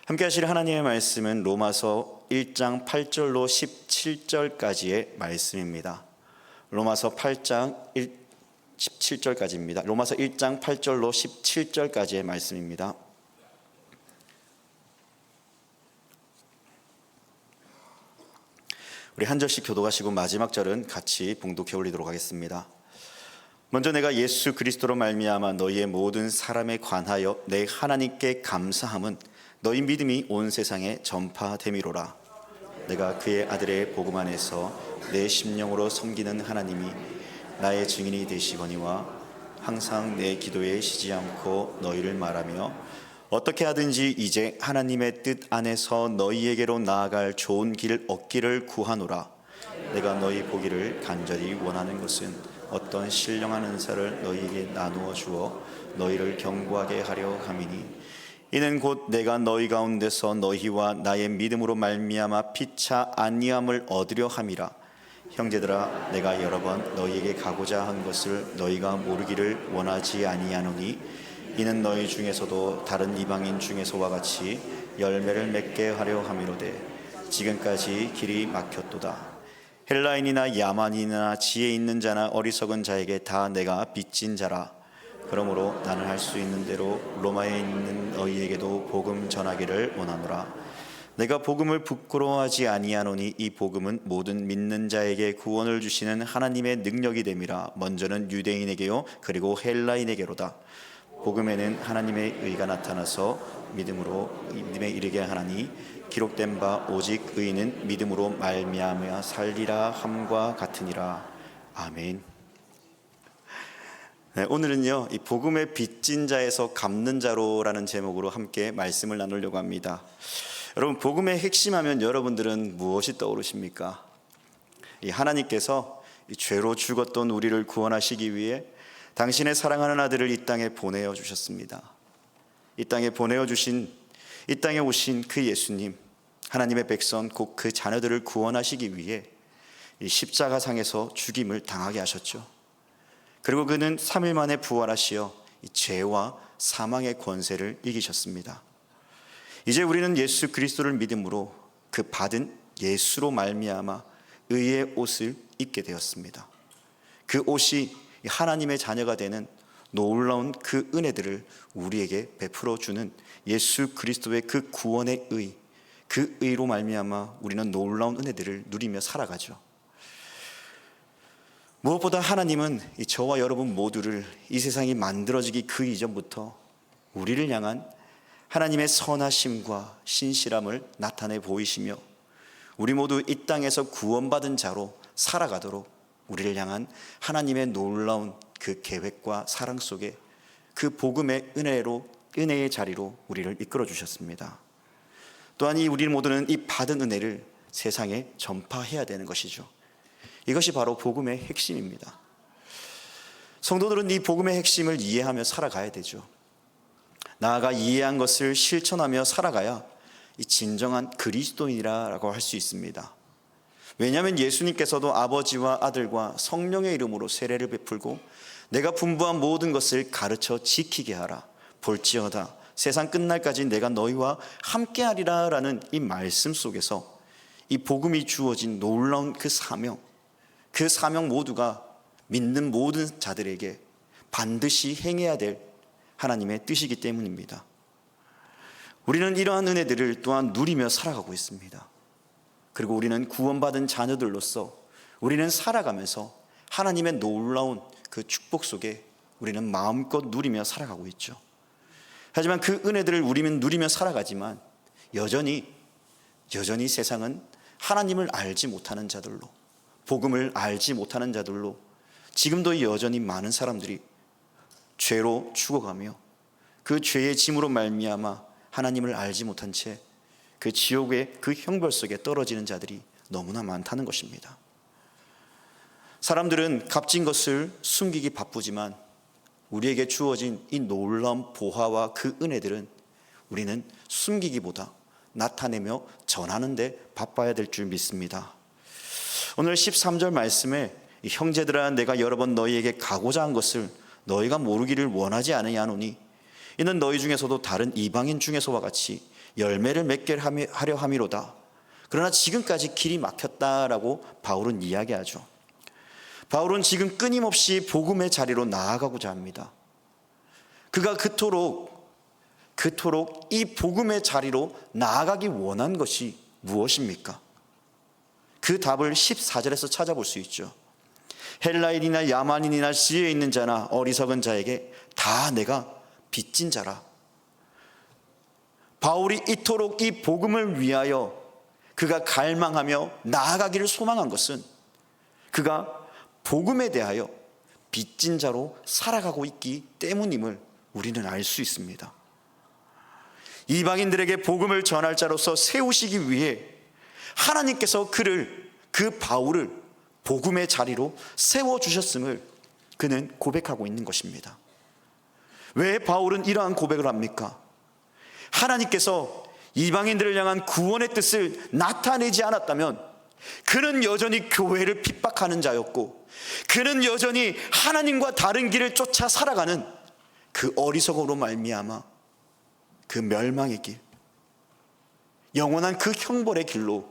함께 하실 하나님의 말씀은 로마서 1장 8절로 17절까지의 말씀입니다. 로마서 8장 17절까지입니다. 로마서 1장 8절로 17절까지의 말씀입니다. 우리 한 절씩 교독하시고 마지막 절은 같이 봉독해 올리도록 하겠습니다. 먼저 내가 예수 그리스도로 말미암아 너희의 모든 사람에 관하여 내 하나님께 감사함은 너희 믿음이 온 세상에 전파됨이로라. 내가 그의 아들의 복음 안에서 내 심령으로 섬기는 하나님이 나의 증인이 되시거니와 항상 내 기도에 쉬지 않고 너희를 말하며 어떻게 하든지 이제 하나님의 뜻 안에서 너희에게로 나아갈 좋은 길 얻기를 구하노라. 내가 너희 보기를 간절히 원하는 것은 어떤 신령한 은사를 너희에게 나누어 주어 너희를 견고하게 하려 함이니 이는 곧 내가 너희 가운데서 너희와 나의 믿음으로 말미암아 피차 안위함을 얻으려 함이라. 형제들아, 내가 여러 번 너희에게 가고자 한 것을 너희가 모르기를 원하지 아니하노니 이는 너희 중에서도 다른 이방인 중에서와 같이 열매를 맺게 하려 함이로되 지금까지 길이 막혔도다. 헬라인이나 야만인이나 지혜 있는 자나 어리석은 자에게 다 내가 빚진 자라. 그러므로 나는 할 수 있는 대로 로마에 있는 너희에게도 복음 전하기를 원하노라. 내가 복음을 부끄러워하지 아니하노니 이 복음은 모든 믿는 자에게 구원을 주시는 하나님의 능력이 됨이라. 먼저는 유대인에게요 그리고 헬라인에게로다. 복음에는 하나님의 의가 나타나서 믿음에 이르게 하나니 기록된 바 오직 의인은 믿음으로 말미암아 살리라 함과 같으니라. 아멘. 네, 오늘은요 이 복음의 빚진 자에서 갚는 자로라는 제목으로 함께 말씀을 나누려고 합니다. 여러분, 복음의 핵심하면 여러분들은 무엇이 떠오르십니까? 이 하나님께서 이 죄로 죽었던 우리를 구원하시기 위해 당신의 사랑하는 아들을 이 땅에 보내어 주셨습니다. 이 땅에 보내어 주신, 이 땅에 오신 그 예수님, 하나님의 백성 곧 그 자녀들을 구원하시기 위해 이 십자가상에서 죽임을 당하게 하셨죠. 그리고 그는 3일 만에 부활하시어 이 죄와 사망의 권세를 이기셨습니다. 이제 우리는 예수 그리스도를 믿음으로 그 받은 예수로 말미암아 의의 옷을 입게 되었습니다. 그 옷이 하나님의 자녀가 되는 놀라운 그 은혜들을 우리에게 베풀어 주는 예수 그리스도의 그 구원의 의, 그 의로 말미암아 우리는 놀라운 은혜들을 누리며 살아가죠. 무엇보다 하나님은 저와 여러분 모두를 이 세상이 만들어지기 그 이전부터 우리를 향한 하나님의 선하심과 신실함을 나타내 보이시며 우리 모두 이 땅에서 구원받은 자로 살아가도록 우리를 향한 하나님의 놀라운 그 계획과 사랑 속에 그 복음의 은혜의 자리로 우리를 이끌어 주셨습니다. 또한 우리 모두는 이 받은 은혜를 세상에 전파해야 되는 것이죠. 이것이 바로 복음의 핵심입니다. 성도들은 이 복음의 핵심을 이해하며 살아가야 되죠. 나아가 이해한 것을 실천하며 살아가야 이 진정한 그리스도인이라고 할 수 있습니다. 왜냐하면 예수님께서도 아버지와 아들과 성령의 이름으로 세례를 베풀고 내가 분부한 모든 것을 가르쳐 지키게 하라. 볼지어다 세상 끝날까지 내가 너희와 함께하리라 라는 이 말씀 속에서 이 복음이 주어진 놀라운 그 사명 모두가 믿는 모든 자들에게 반드시 행해야 될 하나님의 뜻이기 때문입니다. 우리는 이러한 은혜들을 또한 누리며 살아가고 있습니다. 그리고 우리는 구원받은 자녀들로서 우리는 살아가면서 하나님의 놀라운 그 축복 속에 우리는 마음껏 누리며 살아가고 있죠. 하지만 그 은혜들을 우리는 누리며 살아가지만 여전히 세상은 하나님을 알지 못하는 자들로, 복음을 알지 못하는 자들로 지금도 여전히 많은 사람들이 죄로 죽어가며 그 죄의 짐으로 말미암아 하나님을 알지 못한 채 그 지옥의 그 형벌 속에 떨어지는 자들이 너무나 많다는 것입니다. 사람들은 값진 것을 숨기기 바쁘지만 우리에게 주어진 이 놀라운 보화와 그 은혜들은 우리는 숨기기보다 나타내며 전하는 데 바빠야 될 줄 믿습니다. 오늘 13절 말씀에 형제들아 내가 여러 번 너희에게 가고자 한 것을 너희가 모르기를 원하지 아니하노니 이는 너희 중에서도 다른 이방인 중에서와 같이 열매를 맺게 하려 함이로다. 그러나 지금까지 길이 막혔다라고 바울은 이야기하죠. 바울은 지금 끊임없이 복음의 자리로 나아가고자 합니다. 그가 그토록 이 복음의 자리로 나아가기 원한 것이 무엇입니까? 그 답을 14절에서 찾아볼 수 있죠. 헬라인이나 야만인이나 지혜 있는 자나 어리석은 자에게 다 내가 빚진 자라. 바울이 이토록 이 복음을 위하여 그가 갈망하며 나아가기를 소망한 것은 그가 복음에 대하여 빚진 자로 살아가고 있기 때문임을 우리는 알 수 있습니다. 이방인들에게 복음을 전할 자로서 세우시기 위해 하나님께서 그 바울을 복음의 자리로 세워주셨음을 그는 고백하고 있는 것입니다. 왜 바울은 이러한 고백을 합니까? 하나님께서 이방인들을 향한 구원의 뜻을 나타내지 않았다면 그는 여전히 교회를 핍박하는 자였고, 그는 여전히 하나님과 다른 길을 쫓아 살아가는 그 어리석음으로 말미암아 그 멸망의 길, 영원한 그 형벌의 길로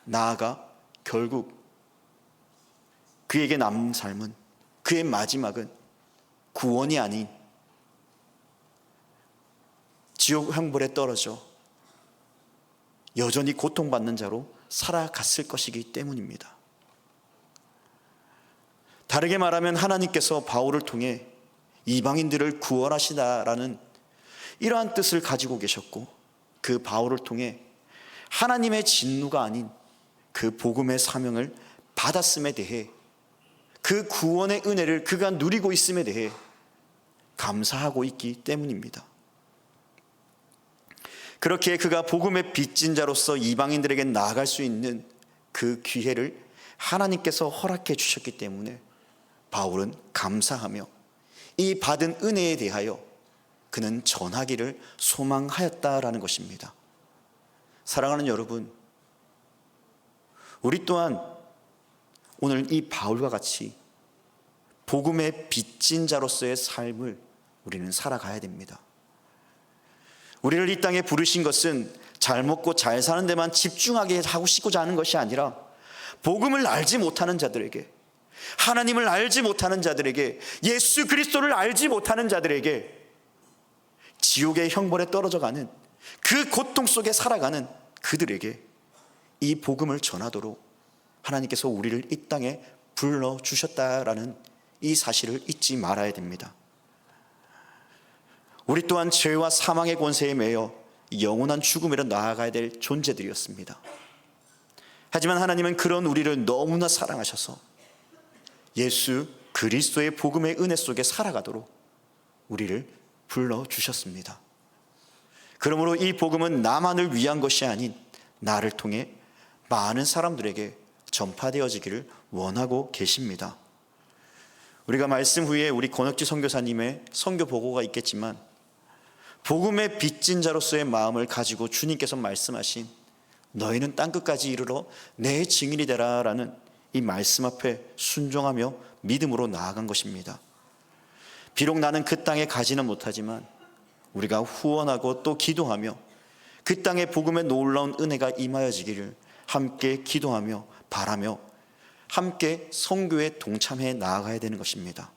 나아가 결국 그에게 남은 삶은, 그의 마지막은 구원이 아닌 지옥 형벌에 떨어져 여전히 고통받는 자로 살아갔을 것이기 때문입니다. 다르게 말하면 하나님께서 바울을 통해 이방인들을 구원하시다라는 이러한 뜻을 가지고 계셨고, 그 바울을 통해 하나님의 진노가 아닌 그 복음의 사명을 받았음에 대해, 그 구원의 은혜를 그가 누리고 있음에 대해 감사하고 있기 때문입니다. 그렇게 그가 복음의 빚진 자로서 이방인들에게 나아갈 수 있는 그 기회를 하나님께서 허락해 주셨기 때문에 바울은 감사하며 이 받은 은혜에 대하여 그는 전하기를 소망하였다라는 것입니다. 사랑하는 여러분, 우리 또한 오늘 이 바울과 같이 복음의 빚진 자로서의 삶을 우리는 살아가야 됩니다. 우리를 이 땅에 부르신 것은 잘 먹고 잘 사는 데만 집중하게 하고 싶고자 하는 것이 아니라, 복음을 알지 못하는 자들에게, 하나님을 알지 못하는 자들에게, 예수 그리스도를 알지 못하는 자들에게 지옥의 형벌에 떨어져가는 그 고통 속에 살아가는 그들에게 이 복음을 전하도록 하나님께서 우리를 이 땅에 불러주셨다라는 이 사실을 잊지 말아야 됩니다. 우리 또한 죄와 사망의 권세에 매여 영원한 죽음으로 나아가야 될 존재들이었습니다. 하지만 하나님은 그런 우리를 너무나 사랑하셔서 예수 그리스도의 복음의 은혜 속에 살아가도록 우리를 불러주셨습니다. 그러므로 이 복음은 나만을 위한 것이 아닌 나를 통해 많은 사람들에게 전파되어지기를 원하고 계십니다. 우리가 말씀 후에 우리 권혁지 선교사님의 선교 보고가 있겠지만, 복음의 빚진 자로서의 마음을 가지고 주님께서 말씀하신 너희는 땅끝까지 이르러 내 증인이 되라 라는 이 말씀 앞에 순종하며 믿음으로 나아간 것입니다. 비록 나는 그 땅에 가지는 못하지만 우리가 후원하고 또 기도하며 그 땅에 복음의 놀라운 은혜가 임하여지기를 함께 기도하며 바라며 함께 선교에 동참해 나아가야 되는 것입니다.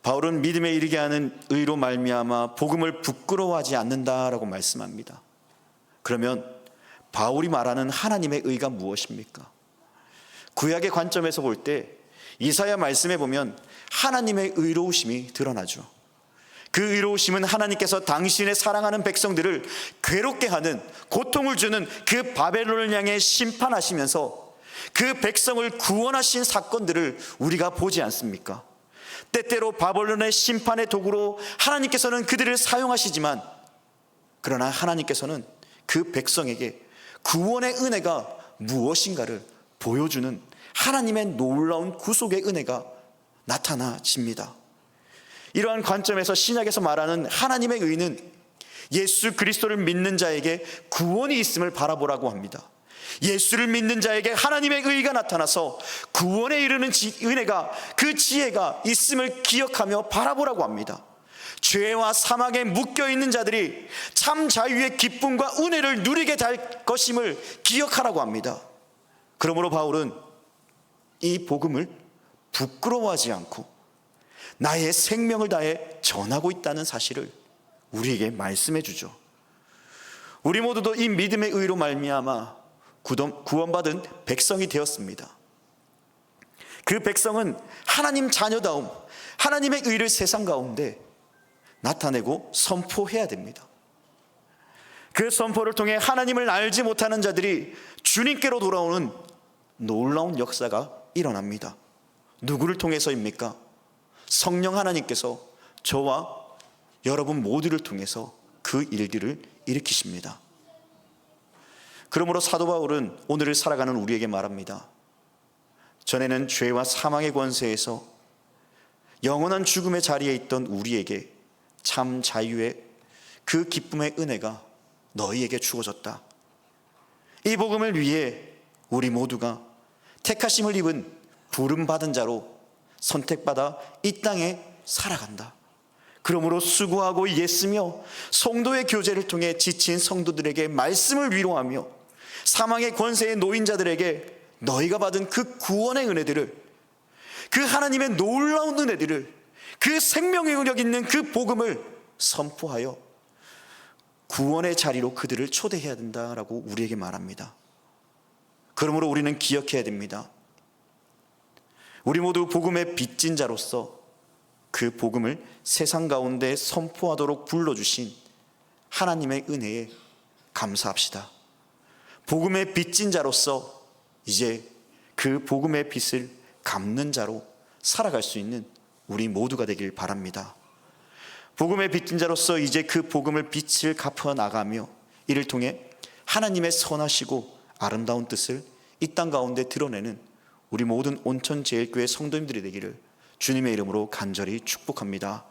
바울은 믿음에 이르게 하는 의로 말미암아 복음을 부끄러워하지 않는다라고 말씀합니다. 그러면 바울이 말하는 하나님의 의가 무엇입니까? 구약의 관점에서 볼 때 이사야 말씀에 보면 하나님의 의로우심이 드러나죠. 그 의로우심은 하나님께서 당신의 사랑하는 백성들을 괴롭게 하는, 고통을 주는 그 바벨론을 향해 심판하시면서 그 백성을 구원하신 사건들을 우리가 보지 않습니까? 때때로 바벨론의 심판의 도구로 하나님께서는 그들을 사용하시지만, 그러나 하나님께서는 그 백성에게 구원의 은혜가 무엇인가를 보여주는 하나님의 놀라운 구속의 은혜가 나타나집니다. 이러한 관점에서 신약에서 말하는 하나님의 의는 예수 그리스도를 믿는 자에게 구원이 있음을 바라보라고 합니다. 예수를 믿는 자에게 하나님의 의가 나타나서 구원에 이르는 은혜가, 그 지혜가 있음을 기억하며 바라보라고 합니다. 죄와 사망에 묶여 있는 자들이 참 자유의 기쁨과 은혜를 누리게 될 것임을 기억하라고 합니다. 그러므로 바울은 이 복음을 부끄러워하지 않고 나의 생명을 다해 전하고 있다는 사실을 우리에게 말씀해 주죠. 우리 모두도 이 믿음의 의로 말미암아 구원받은 백성이 되었습니다. 그 백성은 하나님 자녀다움, 하나님의 의를 세상 가운데 나타내고 선포해야 됩니다. 그 선포를 통해 하나님을 알지 못하는 자들이 주님께로 돌아오는 놀라운 역사가 일어납니다. 누구를 통해서입니까? 성령 하나님께서 저와 여러분 모두를 통해서 그 일들을 일으키십니다. 그러므로 사도 바울은 오늘을 살아가는 우리에게 말합니다. 전에는 죄와 사망의 권세에서 영원한 죽음의 자리에 있던 우리에게 참 자유의 그 기쁨의 은혜가 너희에게 주어졌다. 이 복음을 위해 우리 모두가 택하심을 입은 부름받은 자로 선택받아 이 땅에 살아간다. 그러므로 수고하고 애쓰며 성도의 교제를 통해 지친 성도들에게 말씀을 위로하며 사망의 권세에 놓인 자들에게 너희가 받은 그 구원의 은혜들을, 그 하나님의 놀라운 은혜들을, 그 생명의 능력 있는 그 복음을 선포하여 구원의 자리로 그들을 초대해야 된다라고 우리에게 말합니다. 그러므로 우리는 기억해야 됩니다. 우리 모두 복음의 빚진 자로서 그 복음을 세상 가운데 선포하도록 불러주신 하나님의 은혜에 감사합시다. 복음의 빚진 자로서 이제 그 복음의 빚을 갚는 자로 살아갈 수 있는 우리 모두가 되길 바랍니다. 복음의 빚진 자로서 이제 그 복음을 빚을 갚아 나가며 이를 통해 하나님의 선하시고 아름다운 뜻을 이 땅 가운데 드러내는 우리 모든 온천제일교회 성도님들이 되기를 주님의 이름으로 간절히 축복합니다.